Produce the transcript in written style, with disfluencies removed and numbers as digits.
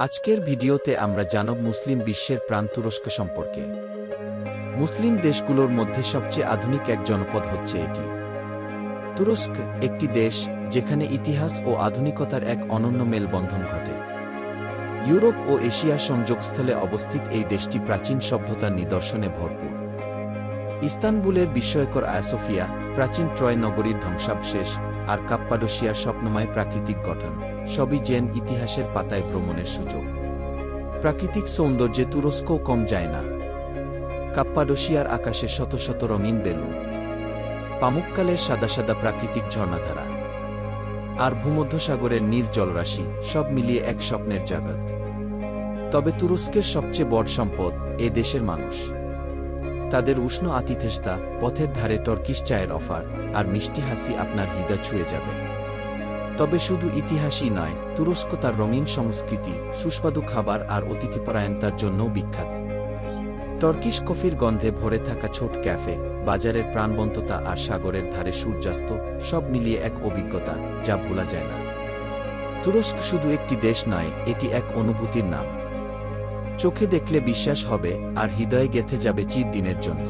আজকের ভিডিওতে আমরা জানব মুসলিম বিশ্বের প্রাণ তুরস্ক সম্পর্কে। মুসলিম দেশগুলোর মধ্যে সবচেয়ে আধুনিক এক জনপদ হচ্ছে এটি। তুরস্ক একটি দেশ যেখানে ইতিহাস ও আধুনিকতার এক অনন্য মেলবন্ধন ঘটে। ইউরোপ ও এশিয়ার সংযোগস্থলে অবস্থিত এই দেশটি প্রাচীন সভ্যতার নিদর্শনে ভরপুর। ইস্তানবুলের বিস্ময়কর আয়াসোফিয়া, প্রাচীন ট্রয় নগরীর ধ্বংসাবশেষ, আর কাপ্পাডোসিয়ার স্বপ্নময় প্রাকৃতিক গঠন সবই যেন ইতিহাসের পাতায় ভ্রমণের সুযোগ। প্রাকৃতিক সৌন্দর্যে তুরস্কও কম যায় না। কাপ্পাডোসিয়ার আকাশে শত শত রঙিন বেলুন, পামুককালের সাদা সাদা প্রাকৃতিক ঝর্ণাধারা, আর ভূমধ্যসাগরের নীল জলরাশি সব মিলিয়ে এক স্বপ্নের জগৎ। তবে তুরস্কের সবচেয়ে বড় সম্পদ এ দেশের মানুষ। তাদের উষ্ণ আতিথেয়তা, পথের ধারে টর্কিশ চায়ের অফার, আর মিষ্টি হাসি আপনার হৃদয় ছুঁয়ে যাবে। তবে শুধু ইতিহাসই নয়, তুরস্ক তার রঙিন সংস্কৃতি, সুস্বাদু খাবার আর অতিথিপরায়ণতার জন্যও বিখ্যাত। টর্কিশ কফির গন্ধে ভরে থাকা ছোট ক্যাফে, বাজারের প্রাণবন্ততা আর সাগরের ধারে সূর্যাস্ত সব মিলিয়ে এক অভিজ্ঞতা যা ভোলা যায় না। তুরস্ক শুধু একটি দেশ নয়, এটি এক অনুভূতির নাম। চোখে দেখলে বিশ্বাস হবে আর হৃদয়ে গেঁথে যাবে চিরদিনের জন্য।